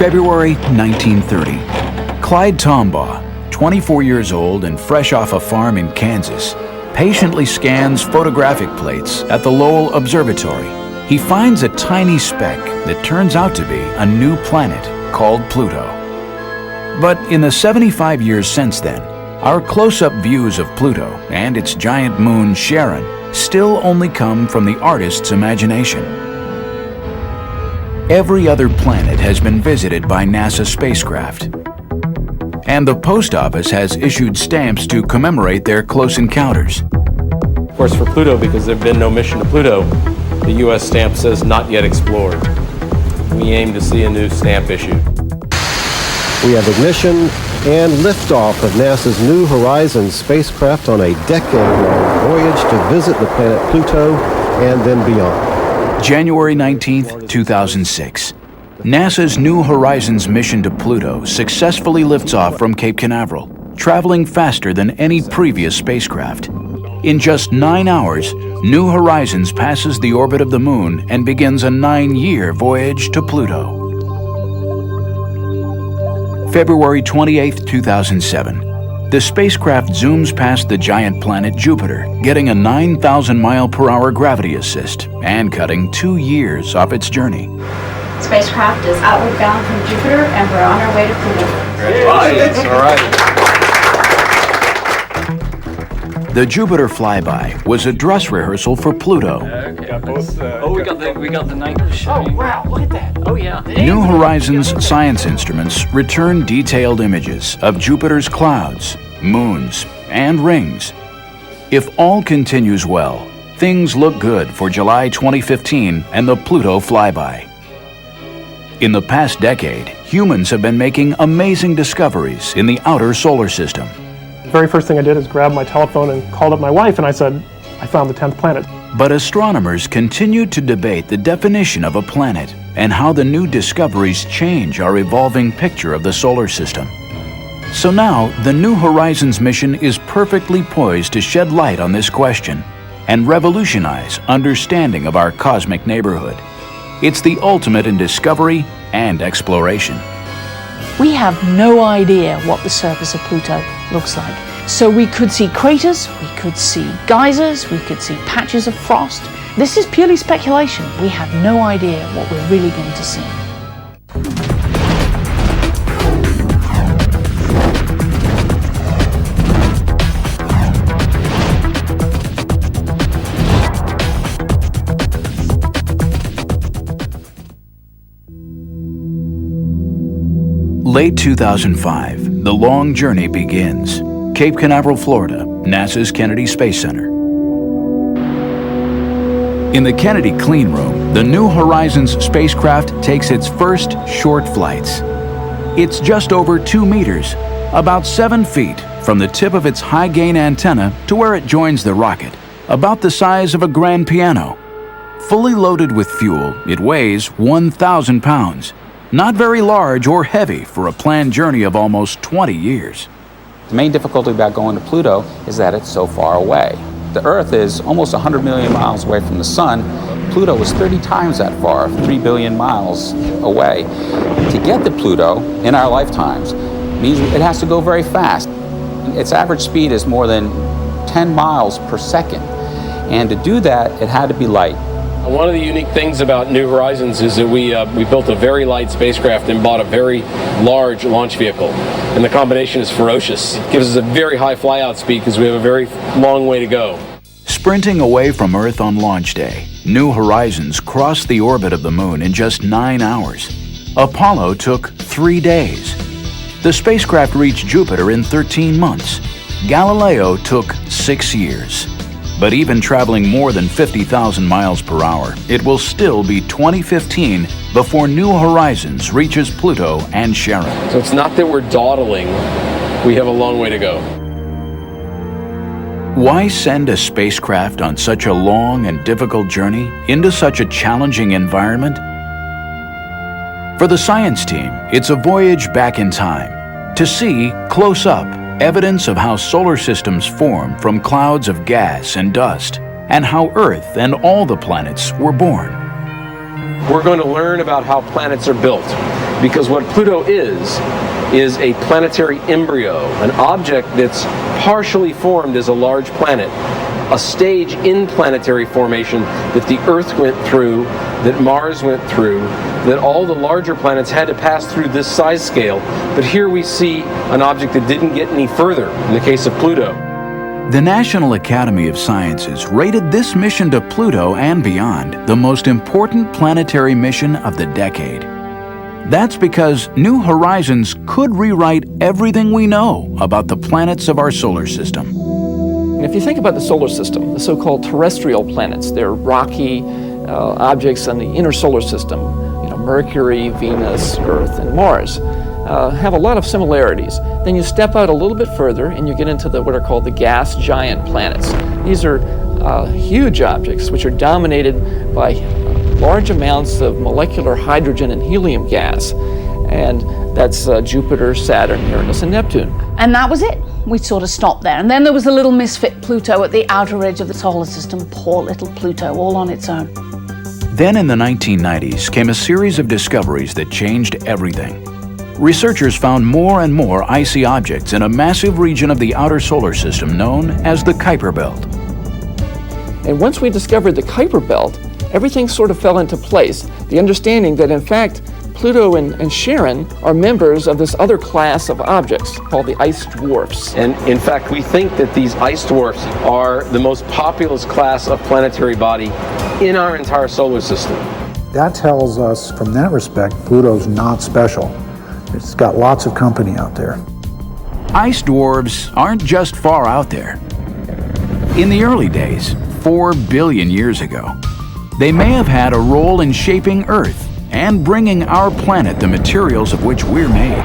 February 1930. Clyde Tombaugh, 24 years old and fresh off a farm in Kansas, patiently scans photographic plates at the Lowell Observatory. He finds a tiny speck that turns out to be a new planet called Pluto. But in the 75 years since then, our close-up views of Pluto and its giant moon Charon still only come from the artist's imagination. Every other planet has been visited by NASA spacecraft, and the post office has issued stamps to commemorate their close encounters. Of course, for Pluto, because there have been no mission to Pluto, the U.S. stamp says not yet explored. We aim to see a new stamp issued. We have ignition and liftoff of NASA's New Horizons spacecraft on a decade-long voyage to visit the planet Pluto and then beyond. January 19th, 2006. NASA's New Horizons mission to Pluto successfully lifts off from Cape Canaveral, traveling faster than any previous spacecraft. In just 9 hours, New Horizons passes the orbit of the Moon and begins a 9-year voyage to Pluto. February 28, 2007. The spacecraft zooms past the giant planet Jupiter, getting a 9,000-mile-per-hour gravity assist and cutting 2 years off its journey. Spacecraft is outward bound from Jupiter, and we're on our way to Pluto. Congratulations. All right. The Jupiter flyby was a dress rehearsal for Pluto. We got the night show. Oh wow, look at that. Oh yeah. New Horizons science instruments return detailed images of Jupiter's clouds, moons, and rings. If all continues well, things look good for July 2015 and the Pluto flyby. In the past decade, humans have been making amazing discoveries in the outer solar system. The very first thing I did is grab my telephone and called up my wife, and I said, I found the 10th planet. But astronomers continue to debate the definition of a planet and how the new discoveries change our evolving picture of the solar system. So now, the New Horizons mission is perfectly poised to shed light on this question and revolutionize understanding of our cosmic neighborhood. It's the ultimate in discovery and exploration. We have no idea what the surface of Pluto looks like. So we could see craters, we could see geysers, we could see patches of frost. This is purely speculation. We have no idea what we're really going to see. Late 2005, the long journey begins. Cape Canaveral, Florida, NASA's Kennedy Space Center. In the Kennedy clean room, the New Horizons spacecraft takes its first short flights. It's just over 2 meters, about 7 feet from the tip of its high-gain antenna to where it joins the rocket, about the size of a grand piano. Fully loaded with fuel, it weighs 1,000 pounds. Not very large or heavy for a planned journey of almost 20 years. The main difficulty about going to Pluto is that it's so far away. The Earth is almost 100 million miles away from the Sun. Pluto is 30 times that far, 3 billion miles away. To get to Pluto in our lifetimes means it has to go very fast. Its average speed is more than 10 miles per second. And to do that, it had to be light. One of the unique things about New Horizons is that we built a very light spacecraft and bought a very large launch vehicle. And the combination is ferocious. It gives us a very high flyout speed because we have a very long way to go. Sprinting away from Earth on launch day, New Horizons crossed the orbit of the Moon in just 9 hours. Apollo took 3 days. The spacecraft reached Jupiter in 13 months. Galileo took 6 years. But even traveling more than 50,000 miles per hour, it will still be 2015 before New Horizons reaches Pluto and Charon. So it's not that we're dawdling, we have a long way to go. Why send a spacecraft on such a long and difficult journey into such a challenging environment? For the science team, it's a voyage back in time to see, close up, evidence of how solar systems form from clouds of gas and dust, and how Earth and all the planets were born. We're going to learn about how planets are built, because what Pluto is a planetary embryo, an object that's partially formed as a large planet, a stage in planetary formation that the Earth went through, that Mars went through, that all the larger planets had to pass through this size scale. But here we see an object that didn't get any further in the case of Pluto. The National Academy of Sciences rated this mission to Pluto and beyond the most important planetary mission of the decade. That's because New Horizons could rewrite everything we know about the planets of our solar system. And if you think about the solar system, the so-called terrestrial planets, they're rocky objects in the inner solar system, Mercury, Venus, Earth, and Mars, have a lot of similarities. Then you step out a little bit further and you get into what are called the gas giant planets. These are huge objects which are dominated by large amounts of molecular hydrogen and helium gas. And that's Jupiter, Saturn, Uranus, and Neptune. And that was it. We sort of stopped there. And then there was the little misfit Pluto at the outer edge of the solar system. Poor little Pluto, all on its own. Then in the 1990s came a series of discoveries that changed everything. Researchers found more and more icy objects in a massive region of the outer solar system known as the Kuiper Belt. And once we discovered the Kuiper Belt, everything sort of fell into place. The understanding that in fact Pluto and Charon are members of this other class of objects called the ice dwarfs. And in fact, we think that these ice dwarfs are the most populous class of planetary body in our entire solar system. That tells us, from that respect, Pluto's not special. It's got lots of company out there. Ice dwarfs aren't just far out there. In the early days, 4 billion years ago, they may have had a role in shaping Earth and bringing our planet the materials of which we're made.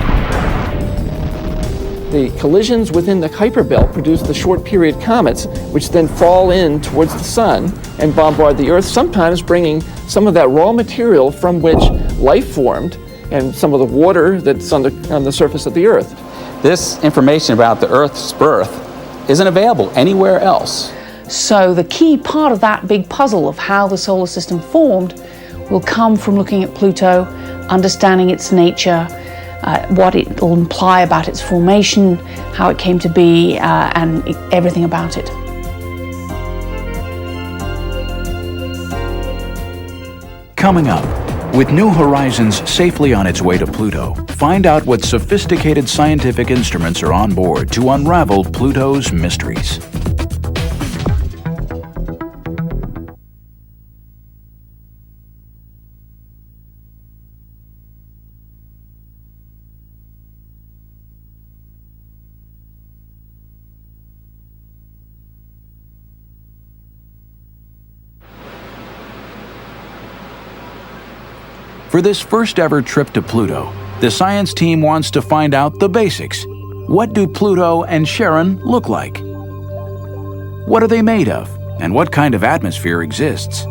The collisions within the Kuiper Belt produce the short period comets, which then fall in towards the sun and bombard the Earth, sometimes bringing some of that raw material from which life formed and some of the water that's on the surface of the Earth. This information about the Earth's birth isn't available anywhere else. So the key part of that big puzzle of how the solar system formed will come from looking at Pluto, understanding its nature, what it will imply about its formation, how it came to be, and everything about it. Coming up, with New Horizons safely on its way to Pluto, find out what sophisticated scientific instruments are on board to unravel Pluto's mysteries. For this first ever trip to Pluto, the science team wants to find out the basics. What do Pluto and Charon look like? What are they made of, and what kind of atmosphere exists?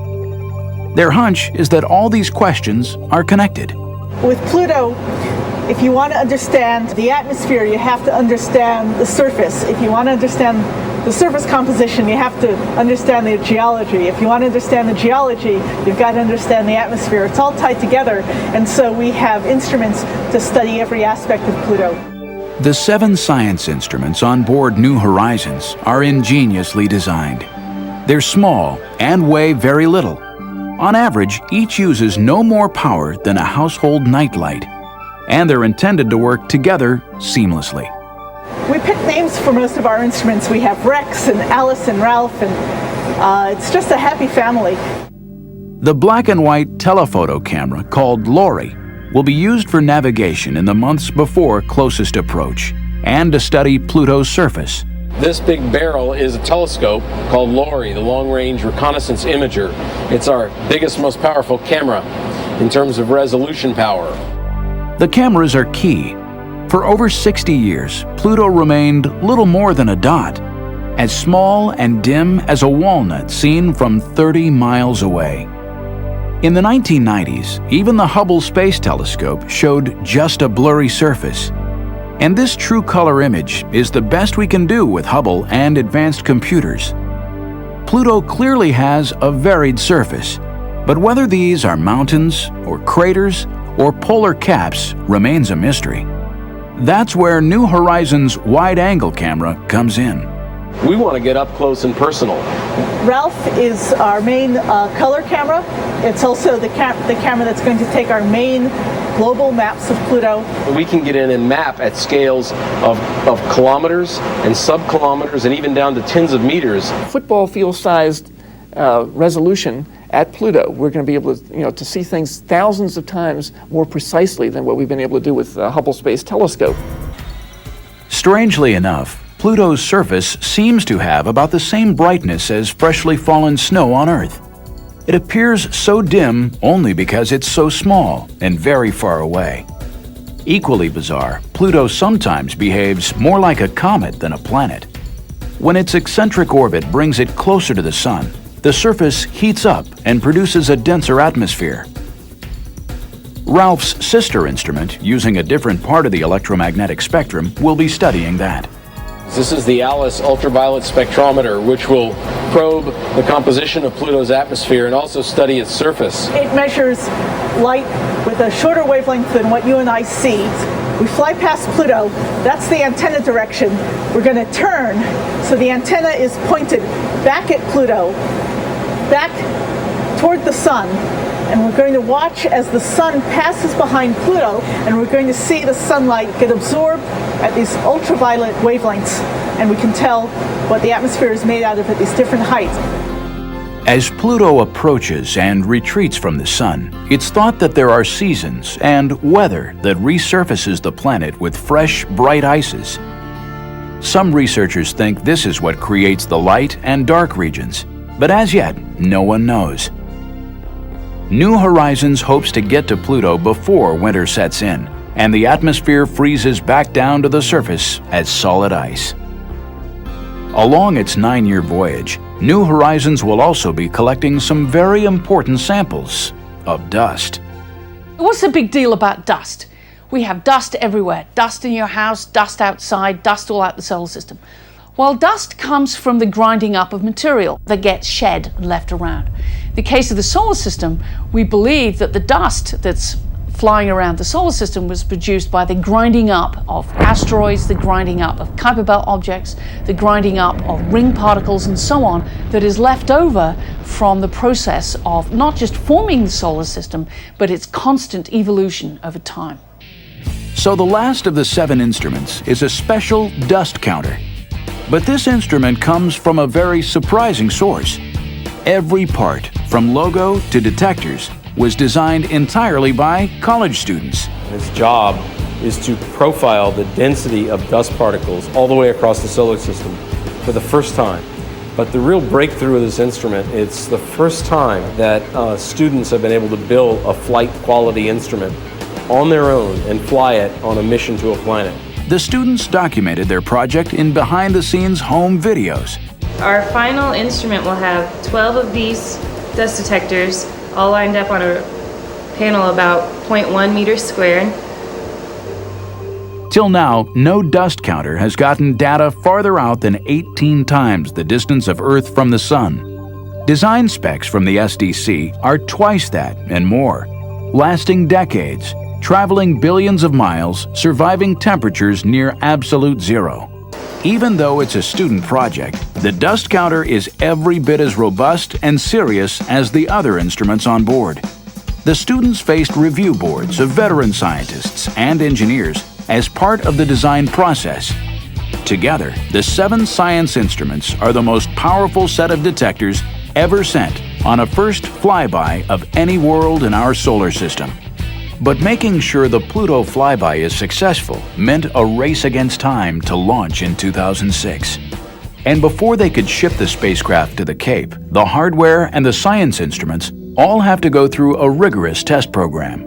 Their hunch is that all these questions are connected. With Pluto, if you want to understand the atmosphere, you have to understand the surface. If you want to understand the surface composition, you have to understand the geology. If you want to understand the geology, you've got to understand the atmosphere. It's all tied together, and so we have instruments to study every aspect of Pluto. The 7 science instruments on board New Horizons are ingeniously designed. They're small and weigh very little. On average, each uses no more power than a household nightlight, and they're intended to work together seamlessly. We picked names for most of our instruments. We have Rex and Alice and Ralph, and it's just a happy family. The black and white telephoto camera called Lori will be used for navigation in the months before closest approach and to study Pluto's surface. This big barrel is a telescope called LORI, the Long Range Reconnaissance Imager. It's our biggest, most powerful camera in terms of resolution power. The cameras are key. For over 60 years, Pluto remained little more than a dot, as small and dim as a walnut seen from 30 miles away. In the 1990s, even the Hubble Space Telescope showed just a blurry surface. And this true color image is the best we can do with Hubble and advanced computers. Pluto clearly has a varied surface, but whether these are mountains or craters or polar caps remains a mystery. That's where New Horizons wide-angle camera comes in. We want to get up close and personal. Ralph is our main color camera. It's also the camera that's going to take our main global maps of Pluto. We can get in and map at scales of kilometers and sub-kilometers and even down to tens of meters. Football field-sized resolution at Pluto. We're going to be able to, to see things thousands of times more precisely than what we've been able to do with the Hubble Space Telescope. Strangely enough, Pluto's surface seems to have about the same brightness as freshly fallen snow on Earth. It appears so dim only because it's so small and very far away. Equally bizarre, Pluto sometimes behaves more like a comet than a planet. When its eccentric orbit brings it closer to the Sun, the surface heats up and produces a denser atmosphere. Ralph's sister instrument, using a different part of the electromagnetic spectrum, will be studying that. This is the ALICE ultraviolet spectrometer, which will probe the composition of Pluto's atmosphere and also study its surface. It measures light with a shorter wavelength than what you and I see. We fly past Pluto, that's the antenna direction. We're going to turn, so the antenna is pointed back at Pluto, back toward the Sun. And we're going to watch as the Sun passes behind Pluto, and we're going to see the sunlight get absorbed at these ultraviolet wavelengths, and we can tell what the atmosphere is made out of at these different heights. As Pluto approaches and retreats from the Sun, it's thought that there are seasons and weather that resurfaces the planet with fresh, bright ices. Some researchers think this is what creates the light and dark regions, but as yet, no one knows. New Horizons hopes to get to Pluto before winter sets in, and the atmosphere freezes back down to the surface as solid ice. Along its 9-year voyage, New Horizons will also be collecting some very important samples of dust. What's the big deal about dust? We have dust everywhere. Dust in your house, dust outside, dust all out the solar system. Well, dust comes from the grinding up of material that gets shed and left around. In the case of the solar system, we believe that the dust that's flying around the solar system was produced by the grinding up of asteroids, the grinding up of Kuiper Belt objects, the grinding up of ring particles and so on that is left over from the process of not just forming the solar system, but its constant evolution over time. So the last of the 7 instruments is a special dust counter. But this instrument comes from a very surprising source. Every part, from logo to detectors, was designed entirely by college students. Its job is to profile the density of dust particles all the way across the solar system for the first time. But the real breakthrough of this instrument, it's the first time that students have been able to build a flight quality instrument on their own and fly it on a mission to a planet. The students documented their project in behind-the-scenes home videos. Our final instrument will have 12 of these dust detectors all lined up on a panel about 0.1 meters squared. Till now, no dust counter has gotten data farther out than 18 times the distance of Earth from the Sun. Design specs from the SDC are twice that and more, lasting decades, traveling billions of miles, surviving temperatures near absolute zero. Even though it's a student project, the dust counter is every bit as robust and serious as the other instruments on board. The students faced review boards of veteran scientists and engineers as part of the design process. Together, the 7 science instruments are the most powerful set of detectors ever sent on a first flyby of any world in our solar system. But making sure the Pluto flyby is successful meant a race against time to launch in 2006. And before they could ship the spacecraft to the Cape, the hardware and the science instruments all have to go through a rigorous test program.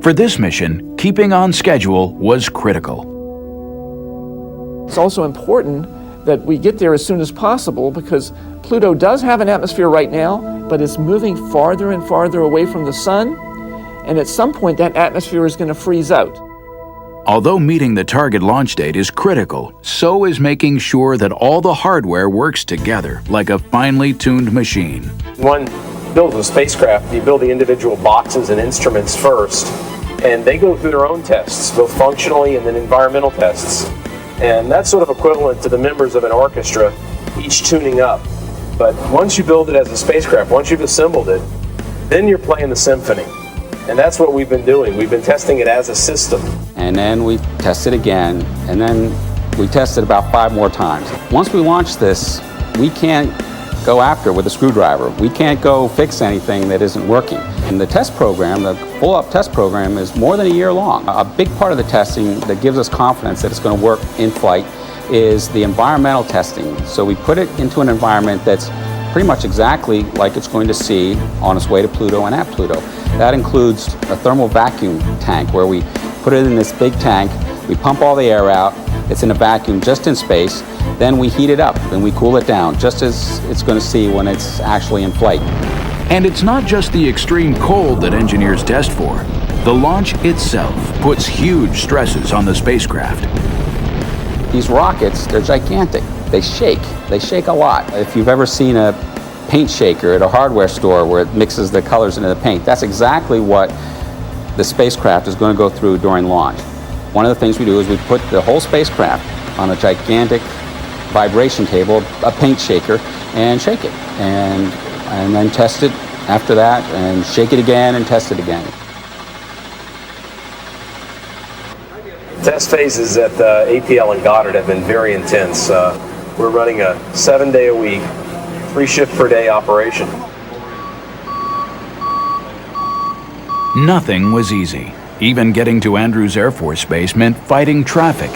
For this mission, keeping on schedule was critical. It's also important that we get there as soon as possible because Pluto does have an atmosphere right now, but it's moving farther and farther away from the Sun. And at some point, that atmosphere is going to freeze out. Although meeting the target launch date is critical, so is making sure that all the hardware works together like a finely tuned machine. One builds a spacecraft, you build the individual boxes and instruments first, And they go through their own tests, both functionally and then environmental tests. And that's sort of equivalent to the members of an orchestra, each tuning up. But once you build it as a spacecraft, once you've assembled it, then you're playing the symphony. And that's what we've been doing. We've been testing it as a system. And then we test it again, and then we test it about 5 more times. Once we launch this, we can't go after it with a screwdriver. We can't go fix anything that isn't working. And the test program, the full-up test program, is more than a year long. A big part of the testing that gives us confidence that it's going to work in flight is the environmental testing. So we put it into an environment that's pretty much exactly like it's going to see on its way to Pluto and at Pluto. That includes a thermal vacuum tank where we put it in this big tank, we pump all the air out, it's in a vacuum just in space, then we heat it up and we cool it down, just as it's going to see when it's actually in flight. And it's not just the extreme cold that engineers test for. The launch itself puts huge stresses on the spacecraft. These rockets, they're gigantic. They shake a lot. If you've ever seen a paint shaker at a hardware store where it mixes the colors into the paint, that's exactly what the spacecraft is going to go through during launch. One of the things we do is we put the whole spacecraft on a gigantic vibration table, a paint shaker, and shake it. And then test it after that, and shake it again and test it again. Test phases at APL and Goddard have been very intense. We're running a 7-day-a-week, 3-shift-per-day operation. Nothing was easy. Even getting to Andrews Air Force Base meant fighting traffic.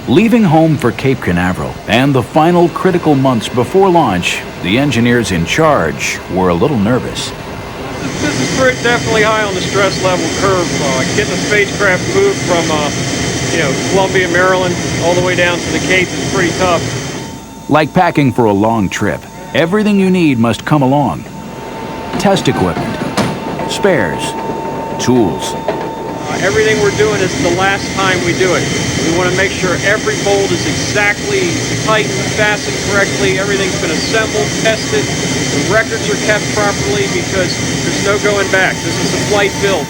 Leaving home for Cape Canaveral and the final critical months before launch, the engineers in charge were a little nervous. This is definitely high on the stress level curve. Getting the spacecraft moved from Columbia, Maryland, all the way down to the Cape is pretty tough. Like packing for a long trip, everything you need must come along. Test equipment, spares, tools. Everything we're doing is the last time we do it. We want to make sure every bolt is exactly tightened, fastened correctly, everything's been assembled, tested, the records are kept properly because there's no going back. This is a flight build.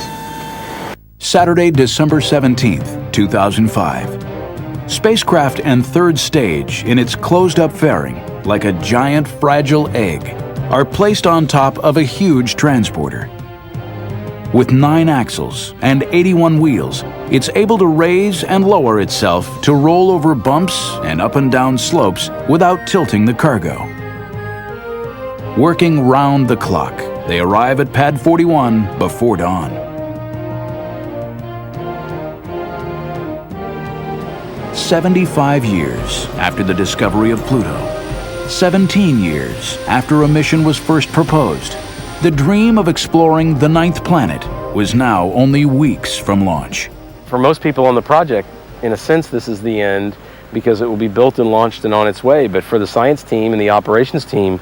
Saturday, December 17th, 2005. Spacecraft and third stage, in its closed-up fairing, like a giant fragile egg, are placed on top of a huge transporter. With 9 axles and 81 wheels, it's able to raise and lower itself to roll over bumps and up and down slopes without tilting the cargo. Working round the clock, they arrive at Pad 41 before dawn. 75 years after the discovery of Pluto, 17 years after a mission was first proposed, the dream of exploring the 9th planet was now only weeks from launch. For most people on the project, in a sense, this is the end because it will be built and launched and on its way. But for the science team and the operations team,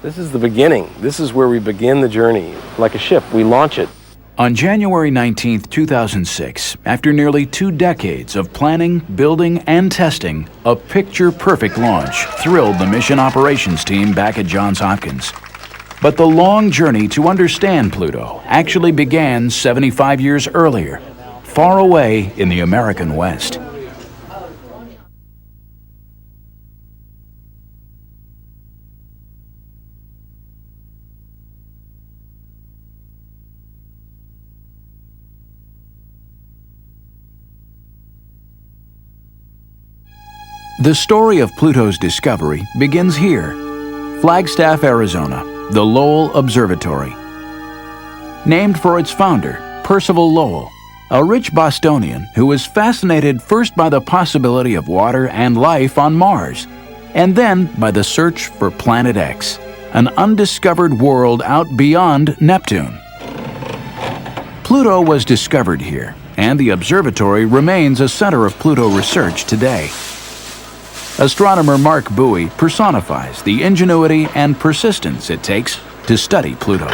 this is the beginning. This is where we begin the journey. Like a ship, we launch it. On January 19, 2006, after nearly 2 decades of planning, building, and testing, a picture-perfect launch thrilled the mission operations team back at Johns Hopkins. But the long journey to understand Pluto actually began 75 years earlier, far away in the American West. The story of Pluto's discovery begins here, Flagstaff, Arizona, the Lowell Observatory. Named for its founder, Percival Lowell, a rich Bostonian who was fascinated first by the possibility of water and life on Mars, and then by the search for Planet X, an undiscovered world out beyond Neptune. Pluto was discovered here, and the observatory remains a center of Pluto research today. Astronomer Mark Bowie personifies the ingenuity and persistence it takes to study Pluto.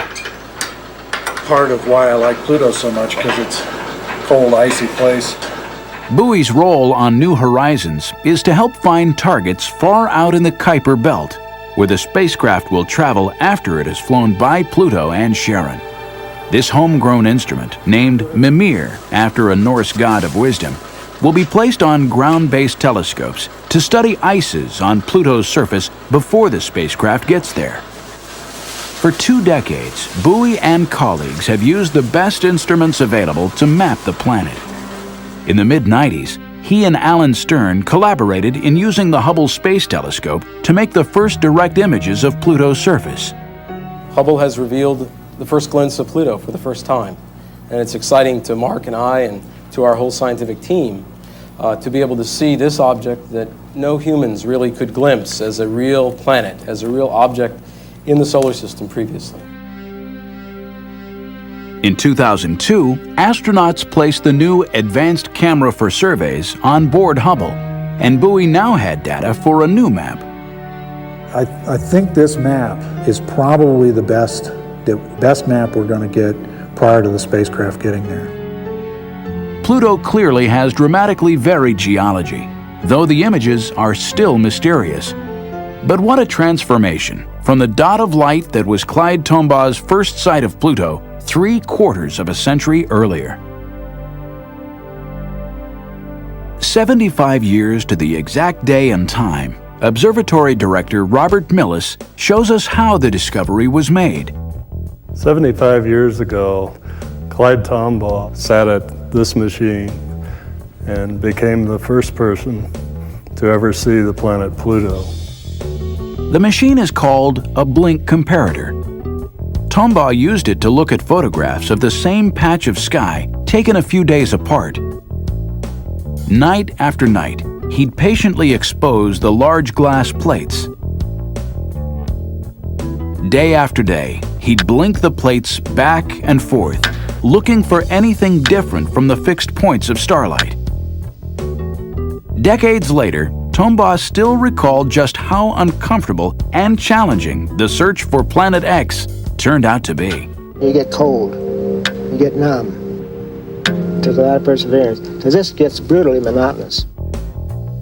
Part of why I like Pluto so much, because it's a cold, icy place. Bowie's role on New Horizons is to help find targets far out in the Kuiper Belt, where the spacecraft will travel after it has flown by Pluto and Charon. This homegrown instrument, named Mimir after a Norse god of wisdom, will be placed on ground-based telescopes to study ices on Pluto's surface before the spacecraft gets there. For 2 decades, Bowie and colleagues have used the best instruments available to map the planet. In the mid-90s, he and Alan Stern collaborated in using the Hubble Space Telescope to make the first direct images of Pluto's surface. Hubble has revealed the first glimpse of Pluto for the first time, and it's exciting to Mark and I and to our whole scientific team to be able to see this object that no humans really could glimpse as a real planet, as a real object in the solar system previously. In 2002, astronauts placed the new Advanced Camera for Surveys on board Hubble, and Bowie now had data for a new map. I think this map is probably the best map we're going to get prior to the spacecraft getting there. Pluto clearly has dramatically varied geology, though the images are still mysterious. But what a transformation from the dot of light that was Clyde Tombaugh's first sight of Pluto 3/4 of a century earlier. 75 years to the exact day and time, Observatory Director Robert Millis shows us how the discovery was made. 75 years ago, Clyde Tombaugh sat at this machine and became the first person to ever see the planet Pluto. The machine is called a blink comparator. Tombaugh used it to look at photographs of the same patch of sky taken a few days apart. Night after night, he'd patiently expose the large glass plates. Day after day, he'd blink the plates back and forth, looking for anything different from the fixed points of starlight. Decades later, Tombaugh still recalled just how uncomfortable and challenging the search for Planet X turned out to be. You get cold, you get numb. It takes a lot of perseverance, because this gets brutally monotonous.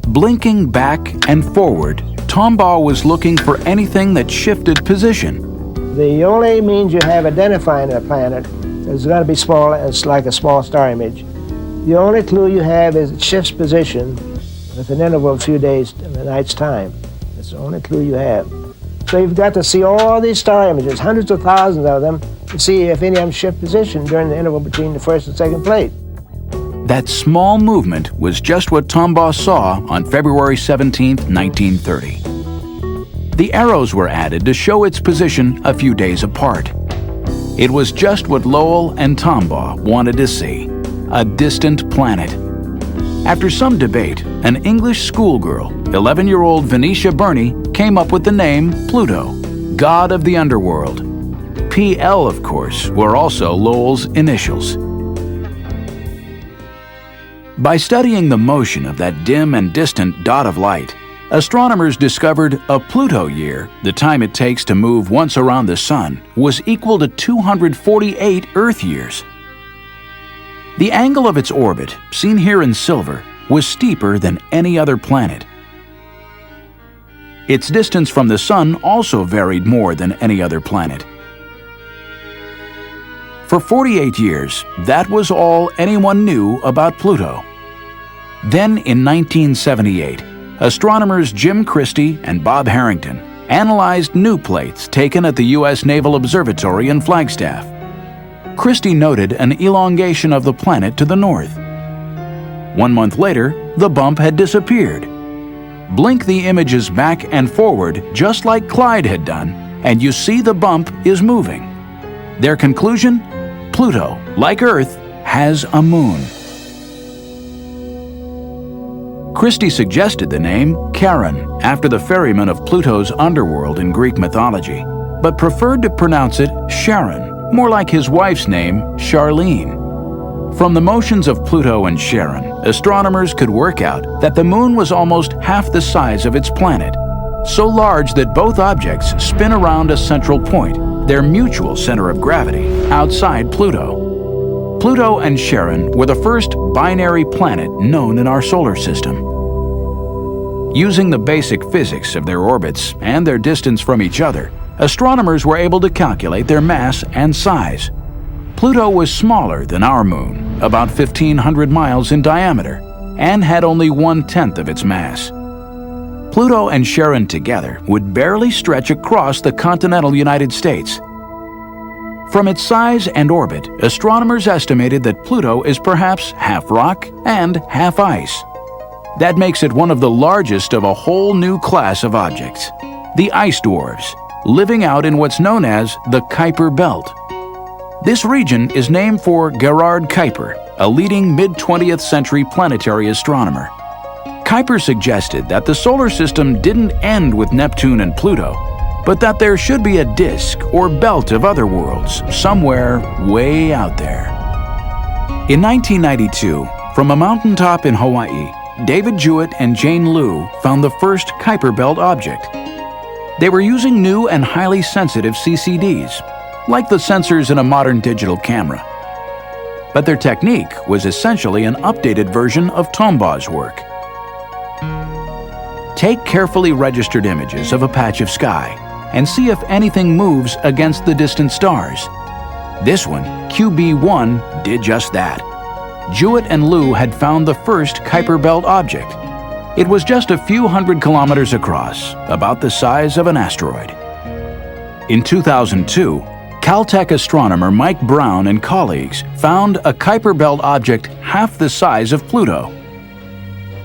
Blinking back and forward, Tombaugh was looking for anything that shifted position. The only means you have identifying a planet is going to be small. It's like a small star image. The only clue you have is it shifts position with an interval of a few days in the night's time. That's the only clue you have. So you've got to see all these star images, hundreds of thousands of them, to see if any of them shift position during the interval between the first and second plate. That small movement was just what Tombaugh saw on February 17, 1930. The arrows were added to show its position a few days apart. It was just what Lowell and Tombaugh wanted to see, a distant planet. After some debate, an English schoolgirl, 11-year-old Venetia Burney, came up with the name Pluto, god of the underworld. PL, of course, were also Lowell's initials. By studying the motion of that dim and distant dot of light, astronomers discovered a Pluto year, the time it takes to move once around the Sun, was equal to 248 Earth years. The angle of its orbit, seen here in silver, was steeper than any other planet. Its distance from the Sun also varied more than any other planet. For 48 years, that was all anyone knew about Pluto. Then, in 1978, astronomers Jim Christie and Bob Harrington analyzed new plates taken at the U.S. Naval Observatory in Flagstaff. Christie noted an elongation of the planet to the north. 1 month later, the bump had disappeared. Blink the images back and forward just like Clyde had done, and you see the bump is moving. Their conclusion? Pluto, like Earth, has a moon. Christie suggested the name Charon after the ferryman of Pluto's underworld in Greek mythology, but preferred to pronounce it Charon, more like his wife's name, Charlene. From the motions of Pluto and Charon, astronomers could work out that the moon was almost half the size of its planet, so large that both objects spin around a central point, their mutual center of gravity, outside Pluto. Pluto and Charon were the first binary planet known in our solar system. Using the basic physics of their orbits and their distance from each other, astronomers were able to calculate their mass and size. Pluto was smaller than our moon, about 1,500 miles in diameter, and had only 1/10 of its mass. Pluto and Charon together would barely stretch across the continental United States. From its size and orbit, astronomers estimated that Pluto is perhaps half rock and half ice. That makes it one of the largest of a whole new class of objects, the ice dwarfs, living out in what's known as the Kuiper Belt. This region is named for Gerhard Kuiper, a leading mid-20th century planetary astronomer. Kuiper suggested that the solar system didn't end with Neptune and Pluto, but that there should be a disk or belt of other worlds somewhere way out there. In 1992, from a mountaintop in Hawaii, David Jewett and Jane Liu found the first Kuiper Belt object. They were using new and highly sensitive CCDs, like the sensors in a modern digital camera. But their technique was essentially an updated version of Tombaugh's work. Take carefully registered images of a patch of sky and see if anything moves against the distant stars. This one, QB1, did just that. Jewett and Liu had found the first Kuiper Belt object. It was just a few hundred kilometers across, about the size of an asteroid. In 2002, Caltech astronomer Mike Brown and colleagues found a Kuiper Belt object half the size of Pluto.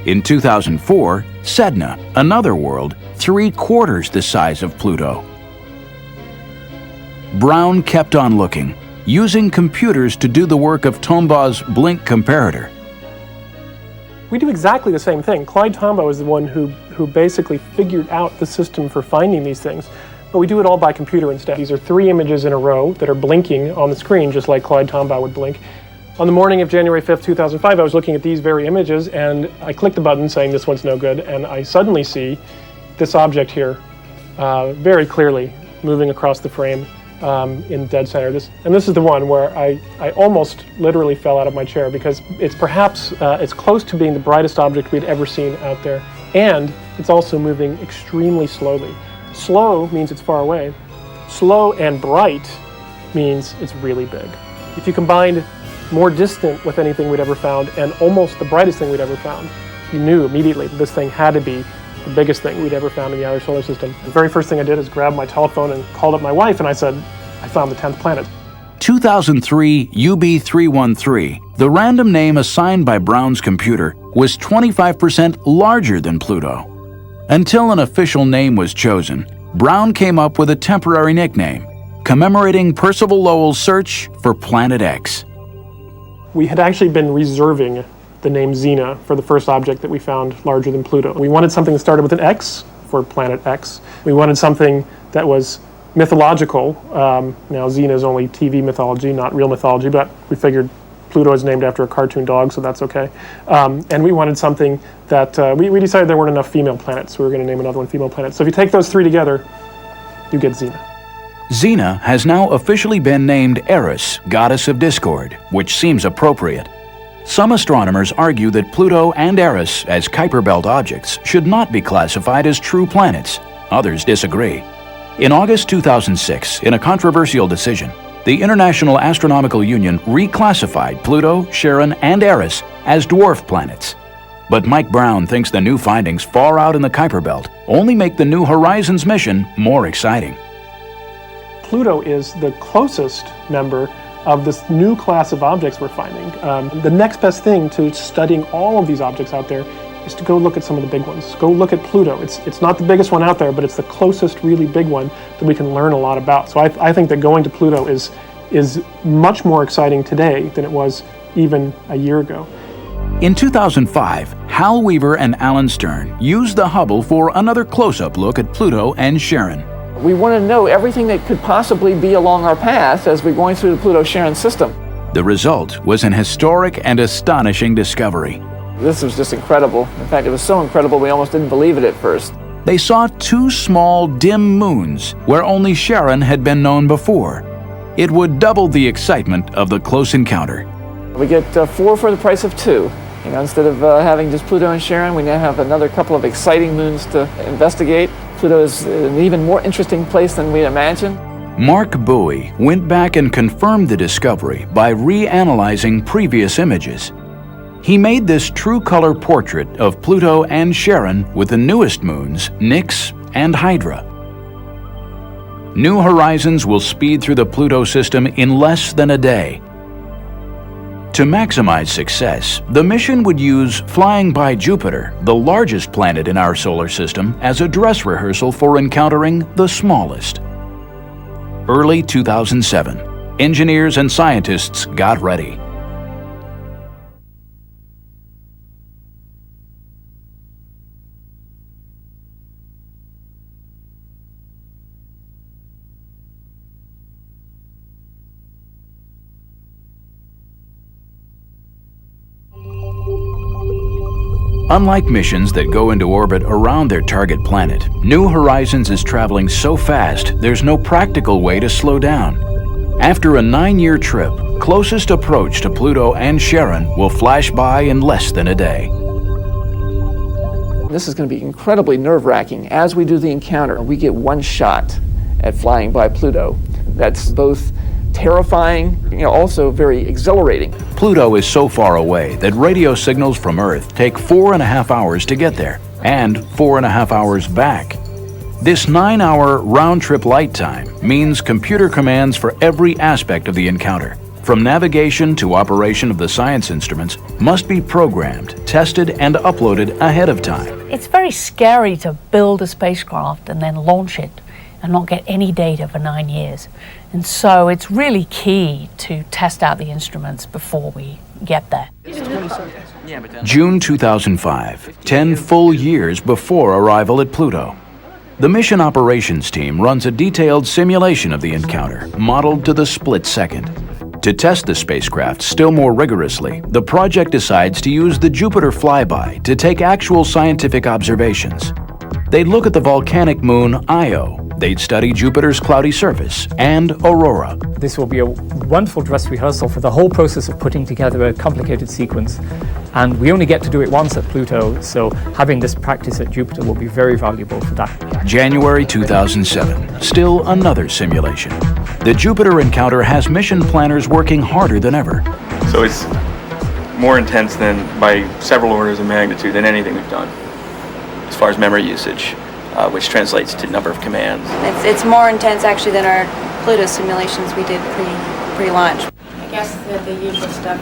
In 2004, Sedna, another world, 3/4 the size of Pluto. Brown kept on looking, using computers to do the work of Tombaugh's blink comparator. We do exactly the same thing. Clyde Tombaugh is the one who basically figured out the system for finding these things, but we do it all by computer instead. These are 3 images in a row that are blinking on the screen, just like Clyde Tombaugh would blink. On the morning of January 5th, 2005, I was looking at these very images, and I clicked the button saying this one's no good, and I suddenly see this object here very clearly moving across the frame in dead center. This is the one where I almost literally fell out of my chair, because it's perhaps it's close to being the brightest object we'd ever seen out there, and it's also moving extremely slowly. Slow means it's far away. Slow and bright means it's really big. If you combined more distant with anything we'd ever found and almost the brightest thing we'd ever found, you knew immediately that this thing had to be the biggest thing we'd ever found in the outer solar system. The very first thing I did is grab my telephone and called up my wife, and I said, I found the 10th planet. 2003 UB313, the random name assigned by Brown's computer, was 25% larger than Pluto. Until an official name was chosen, Brown came up with a temporary nickname, commemorating Percival Lowell's search for Planet X. We had actually been reserving the name Xena for the first object that we found larger than Pluto. We wanted something that started with an X for Planet X. We wanted something that was mythological. Now Xena is only TV mythology, not real mythology, but we figured Pluto is named after a cartoon dog, so that's okay. And we wanted something that, we decided there weren't enough female planets, so we were going to name another one female planet. So if you take those 3 together, you get Xena. Xena has now officially been named Eris, goddess of discord, which seems appropriate. Some astronomers argue that Pluto and Eris, as Kuiper Belt objects, should not be classified as true planets. Others disagree. In August 2006, in a controversial decision, the International Astronomical Union reclassified Pluto, Charon, and Eris as dwarf planets. But Mike Brown thinks the new findings far out in the Kuiper Belt only make the New Horizons mission more exciting. Pluto is the closest member of this new class of objects we're finding. The next best thing to studying all of these objects out there is to go look at some of the big ones. Go look at Pluto. It's not the biggest one out there, but it's the closest really big one that we can learn a lot about. So I think that going to Pluto is much more exciting today than it was even a year ago. In 2005, Hal Weaver and Alan Stern used the Hubble for another close-up look at Pluto and Charon. We want to know everything that could possibly be along our path as we're going through the Pluto-Charon system. The result was an historic and astonishing discovery. This was just incredible. In fact, it was so incredible we almost didn't believe it at first. They saw 2 small, dim moons where only Charon had been known before. It would double the excitement of the close encounter. We get 4 for the price of 2. You know, instead of having just Pluto and Charon, we now have another couple of exciting moons to investigate. Pluto is an even more interesting place than we imagined. Mark Bowie went back and confirmed the discovery by reanalyzing previous images. He made this true color portrait of Pluto and Charon with the newest moons, Nix and Hydra. New Horizons will speed through the Pluto system in less than a day. To maximize success, the mission would use flying by Jupiter, the largest planet in our solar system, as a dress rehearsal for encountering the smallest. Early 2007, engineers and scientists got ready. Unlike missions that go into orbit around their target planet, New Horizons is traveling so fast there's no practical way to slow down. After a 9-year trip, closest approach to Pluto and Charon will flash by in less than a day. This is going to be incredibly nerve-wracking. As we do the encounter, we get one shot at flying by Pluto. That's both terrifying, also very exhilarating. Pluto is so far away that radio signals from Earth take 4.5 hours to get there, and 4.5 hours back. This 9-hour round-trip light time means computer commands for every aspect of the encounter, from navigation to operation of the science instruments, must be programmed, tested, and uploaded ahead of time. It's very scary to build a spacecraft and then launch it and not get any data for 9 years. And so it's really key to test out the instruments before we get there. June 2005, 10 full years before arrival at Pluto. The mission operations team runs a detailed simulation of the encounter, modeled to the split second. To test the spacecraft still more rigorously, the project decides to use the Jupiter flyby to take actual scientific observations. They'd look at the volcanic moon Io. They'd study Jupiter's cloudy surface and aurora. This will be a wonderful dress rehearsal for the whole process of putting together a complicated sequence. And we only get to do it once at Pluto, so having this practice at Jupiter will be very valuable for that. January 2007, still another simulation. The Jupiter encounter has mission planners working harder than ever. So it's more intense than by several orders of magnitude than anything we've done as far as memory usage, which translates to number of commands. It's more intense actually than our Pluto simulations we did pre-launch. I guess the usual stuff.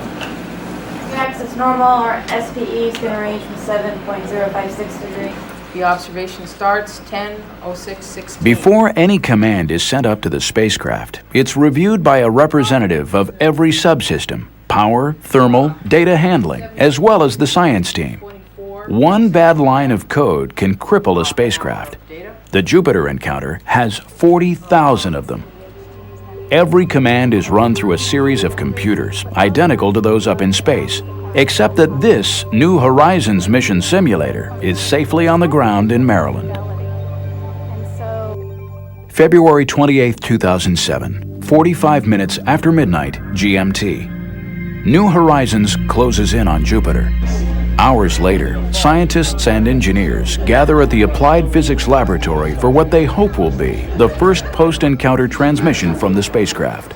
Axis normal, our SPE is going to range from 7.056 degrees. The observation starts 10:06:16. Before any command is sent up to the spacecraft, it's reviewed by a representative of every subsystem, power, thermal, data handling, as well as the science team. One bad line of code can cripple a spacecraft. The Jupiter encounter has 40,000 of them. Every command is run through a series of computers, identical to those up in space, except that this New Horizons mission simulator is safely on the ground in Maryland. February 28, 2007, 45 minutes after midnight GMT. New Horizons closes in on Jupiter. Hours later, scientists and engineers gather at the Applied Physics Laboratory for what they hope will be the first post-encounter transmission from the spacecraft.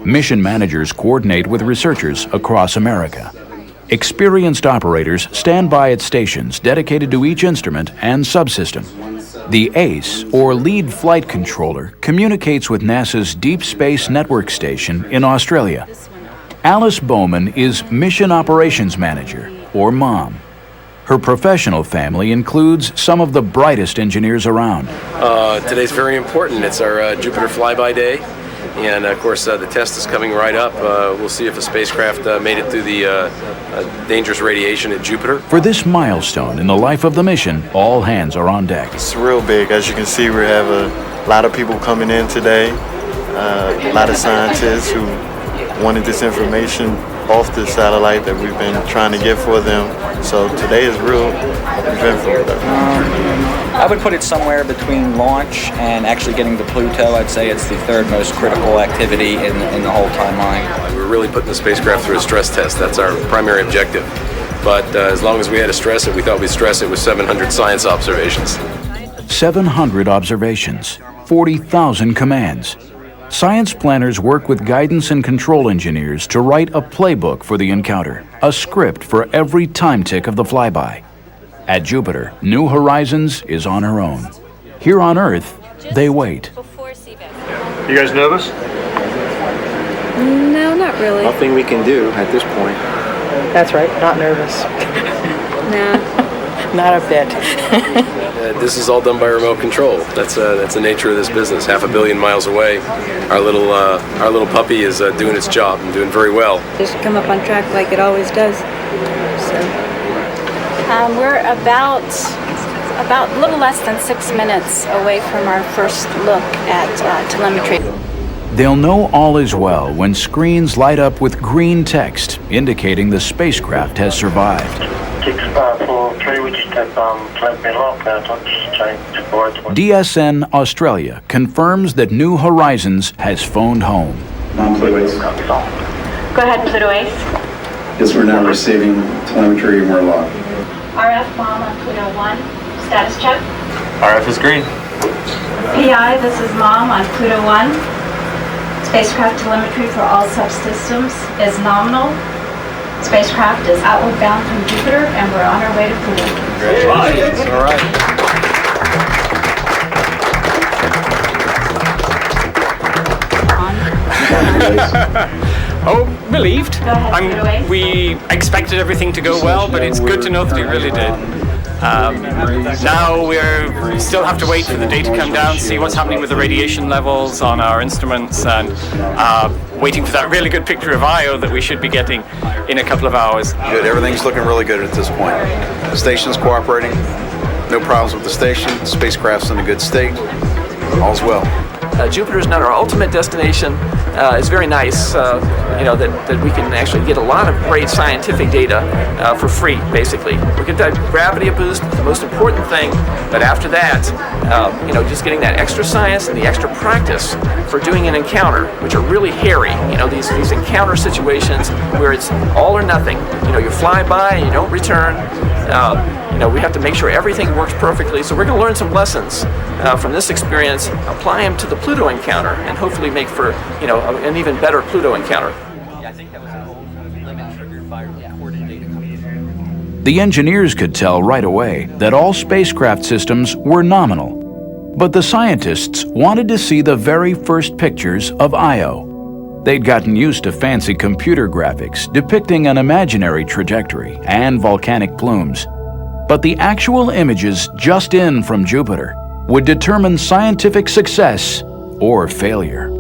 Mission managers coordinate with researchers across America. Experienced operators stand by at stations dedicated to each instrument and subsystem. The ACE, or Lead Flight Controller, communicates with NASA's Deep Space Network Station in Australia. Alice Bowman is Mission Operations Manager, or MOM. Her professional family includes some of the brightest engineers around. Today's very important. It's our Jupiter flyby day. And of course, the test is coming right up. We'll see if a spacecraft made it through the dangerous radiation at Jupiter. For this milestone in the life of the mission, all hands are on deck. It's real big. As you can see, we have a lot of people coming in today, a lot of scientists who wanted this information off the satellite that we've been trying to get for them. So today is real eventful. I would put it somewhere between launch and actually getting to Pluto. I'd say it's the third most critical activity in the whole timeline. We're really putting the spacecraft through a stress test. That's our primary objective. But as long as we had to stress it, we thought we'd stress it with 700 science observations. 700 observations. 40,000 commands. Science planners work with guidance and control engineers to write a playbook for the encounter, a script for every time tick of the flyby. At Jupiter, New Horizons is on her own. Here on Earth, they wait. You guys nervous? No, not really. Nothing we can do at this point. That's right, not nervous. Nah. Not a bit. This is all done by remote control. That's the nature of this business. 500 million miles away, our little puppy is doing its job and doing very well. Just come up on track like it always does. So. We're about a little less than 6 minutes away from our first look at telemetry. They'll know all is well when screens light up with green text indicating the spacecraft has survived. DSN Australia confirms that New Horizons has phoned home. Pluto Ace. Go ahead, Pluto Ace. Yes, we're now receiving telemetry and we're locked. RF mom on Pluto 1. Status check. RF is green. PI, this is mom on Pluto 1. Spacecraft telemetry for all subsystems is nominal. Spacecraft is outward bound from Jupiter, and we're on our way to Pluto. Congratulations. All right. Oh, relieved. We expected everything to go well, but it's good to know that it really did. Now we still have to wait for the data to come down, see what's happening with the radiation levels on our instruments, and waiting for that really good picture of Io that we should be getting in a couple of hours. Good. Everything's looking really good at this point. The station's cooperating. No problems with the station. The spacecraft's in a good state. All's well. Jupiter's not our ultimate destination. It's very nice, that we can actually get a lot of great scientific data for free, basically. We get that gravity boost, the most important thing, but after that, just getting that extra science and the extra practice for doing an encounter, which are really hairy. These encounter situations where it's all or nothing. You fly by and you don't return. We have to make sure everything works perfectly, so we're going to learn some lessons from this experience, apply them to the Pluto encounter, and hopefully make for, an even better Pluto encounter. The engineers could tell right away that all spacecraft systems were nominal, but the scientists wanted to see the very first pictures of Io. They'd gotten used to fancy computer graphics depicting an imaginary trajectory and volcanic plumes. But the actual images just in from Jupiter would determine scientific success or failure.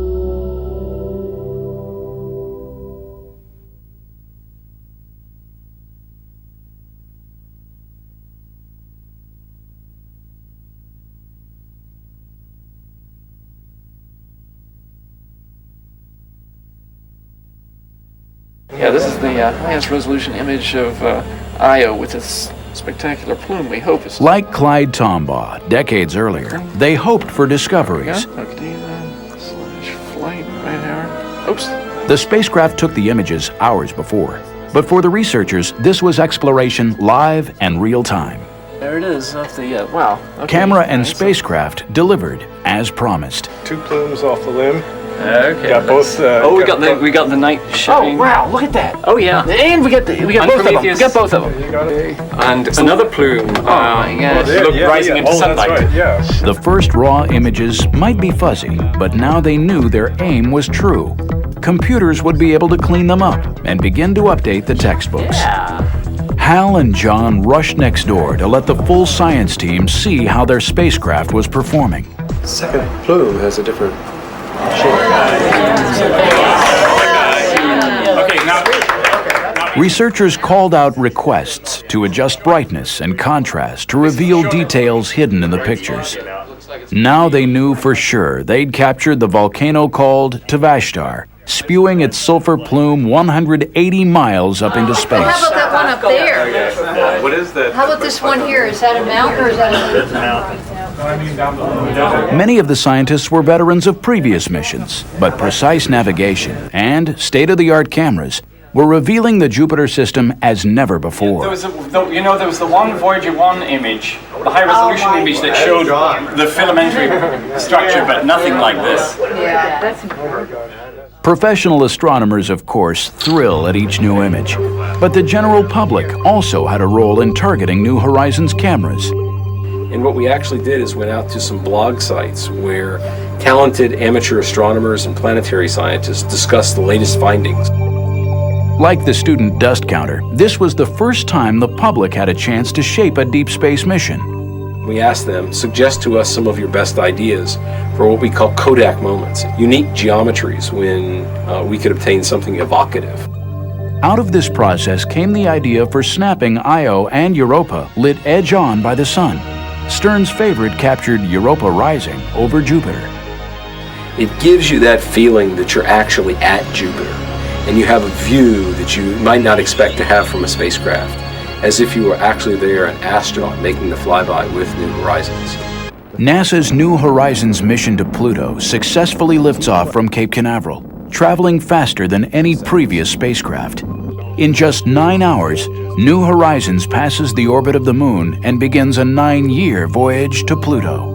Yeah, this is the highest resolution image of Io with its spectacular plume, we hope. Like Clyde Tombaugh decades earlier, they hoped for discoveries. Flight radar. Oops. The spacecraft took the images hours before, but for the researchers, this was exploration live and real time. There it is, off the, wow. Okay. Camera and spacecraft delivered as promised. 2 plumes off the limb. Okay. Got both. We got the night showing. Oh wow! Look at that. Oh yeah. And we got both of them. We got both of them. And another plume. Oh my gosh. Rising into sunlight. That's right, yeah. The first raw images might be fuzzy, but now they knew their aim was true. Computers would be able to clean them up and begin to update the textbooks. Yeah. Hal and John rushed next door to let the full science team see how their spacecraft was performing. The second plume has a different shape. Researchers called out requests to adjust brightness and contrast to reveal details hidden in the pictures. Now they knew for sure they'd captured the volcano called Tvashtar, spewing its sulfur plume 180 miles up into space. How about that one up there? What is that? How about this one here? Is that a mountain or is that a... Many of the scientists were veterans of previous missions, but precise navigation and state-of-the-art cameras were revealing the Jupiter system as never before. There was the one Voyager 1 image, the high-resolution image that showed the filamentary structure, but nothing like this. Yeah, that's Professional astronomers, of course, thrill at each new image, but the general public also had a role in targeting New Horizons cameras. And what we actually did is went out to some blog sites where talented amateur astronomers and planetary scientists discussed the latest findings. Like the student dust counter, this was the first time the public had a chance to shape a deep space mission. We asked them, suggest to us some of your best ideas for what we call Kodak moments, unique geometries when we could obtain something evocative. Out of this process came the idea for snapping Io and Europa lit edge-on by the sun. Stern's favorite captured Europa rising over Jupiter. It gives you that feeling that you're actually at Jupiter, and you have a view that you might not expect to have from a spacecraft, as if you were actually there, an astronaut making the flyby with New Horizons. NASA's New Horizons mission to Pluto successfully lifts off from Cape Canaveral, traveling faster than any previous spacecraft. In just 9 hours, New Horizons passes the orbit of the Moon and begins a 9-year voyage to Pluto.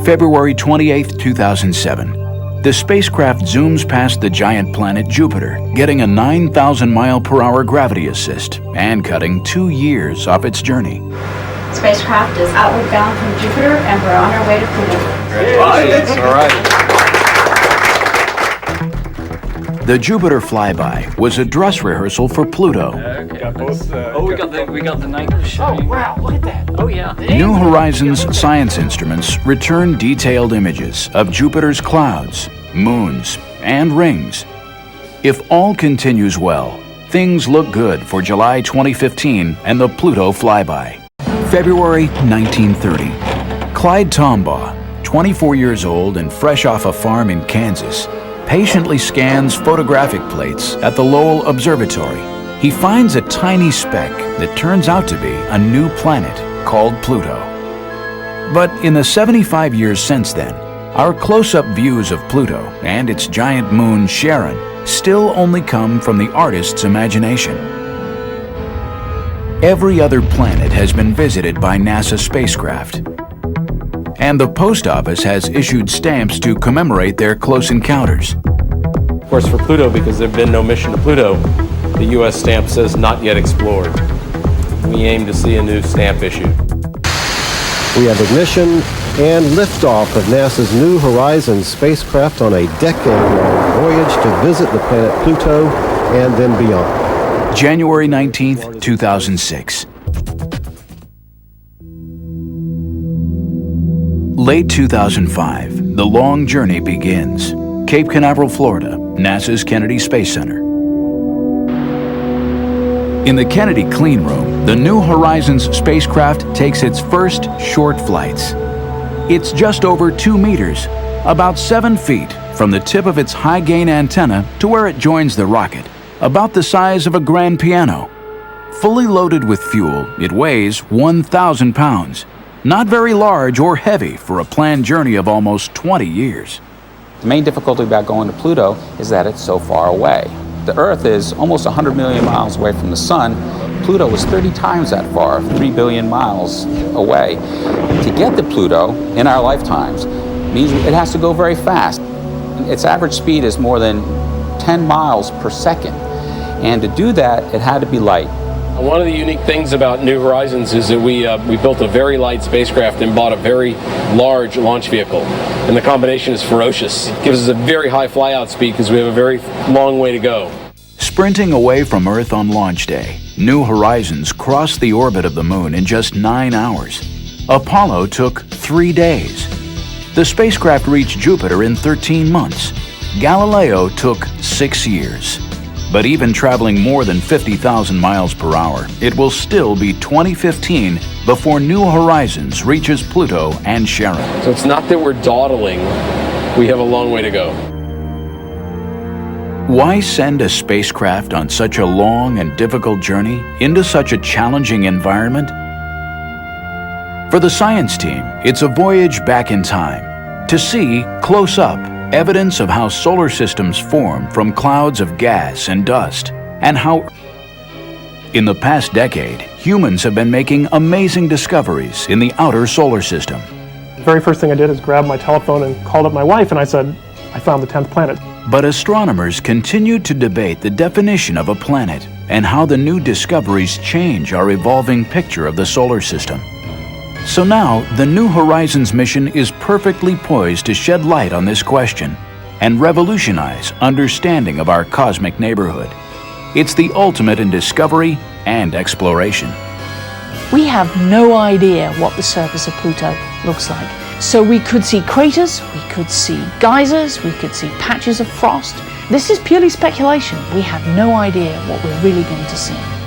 February 28, 2007. The spacecraft zooms past the giant planet Jupiter, getting a 9,000-mile-per-hour gravity assist and cutting 2 years off its journey. Spacecraft is outward bound from Jupiter, and we're on our way to Pluto. Congratulations. All right. The Jupiter flyby was a dress rehearsal for Pluto. We got the night show. Oh wow, look at that. Oh yeah. New Horizons science instruments return detailed images of Jupiter's clouds, moons, and rings. If all continues well, things look good for July 2015 and the Pluto flyby. February 1930. Clyde Tombaugh, 24 years old and fresh off a farm in Kansas, patiently scans photographic plates at the Lowell Observatory. He finds a tiny speck that turns out to be a new planet called Pluto. But in the 75 years since then, our close-up views of Pluto and its giant moon Charon still only come from the artist's imagination. Every other planet has been visited by NASA spacecraft, and the post office has issued stamps to commemorate their close encounters. Of course, for Pluto, because there's been no mission to Pluto, the U.S. stamp says not yet explored. We aim to see a new stamp issued. We have ignition and liftoff of NASA's New Horizons spacecraft on a decade-long voyage to visit the planet Pluto and then beyond. January 19th, 2006. Late 2005, the long journey begins. Cape Canaveral, Florida, NASA's Kennedy Space Center. In the Kennedy clean room, the New Horizons spacecraft takes its first short flights. It's just over 2 meters, about 7 feet from the tip of its high-gain antenna to where it joins the rocket, about the size of a grand piano. Fully loaded with fuel, it weighs 1,000 pounds. Not very large or heavy for a planned journey of almost 20 years. The main difficulty about going to Pluto is that it's so far away. The Earth is almost 100 million miles away from the Sun. Pluto is 30 times that far, 3 billion miles away. To get to Pluto in our lifetimes means it has to go very fast. Its average speed is more than 10 miles per second. And to do that, it had to be light. One of the unique things about New Horizons is that we built a very light spacecraft and bought a very large launch vehicle. And the combination is ferocious. It gives us a very high flyout speed because we have a very long way to go. Sprinting away from Earth on launch day, New Horizons crossed the orbit of the Moon in just 9 hours. Apollo took 3 days. The spacecraft reached Jupiter in 13 months. Galileo took 6 years. But even traveling more than 50,000 miles per hour, it will still be 2015 before New Horizons reaches Pluto and Charon. So it's not that we're dawdling, we have a long way to go. Why send a spacecraft on such a long and difficult journey into such a challenging environment? For the science team, it's a voyage back in time to see, close up, evidence of how solar systems form from clouds of gas and dust, and how in the past decade, humans have been making amazing discoveries in the outer solar system. The very first thing I did is grab my telephone and called up my wife, and I said, I found the 10th planet. But astronomers continue to debate the definition of a planet and how the new discoveries change our evolving picture of the solar system. So now, the New Horizons mission is perfectly poised to shed light on this question and revolutionize understanding of our cosmic neighborhood. It's the ultimate in discovery and exploration. We have no idea what the surface of Pluto looks like. So we could see craters, we could see geysers, we could see patches of frost. This is purely speculation. We have no idea what we're really going to see.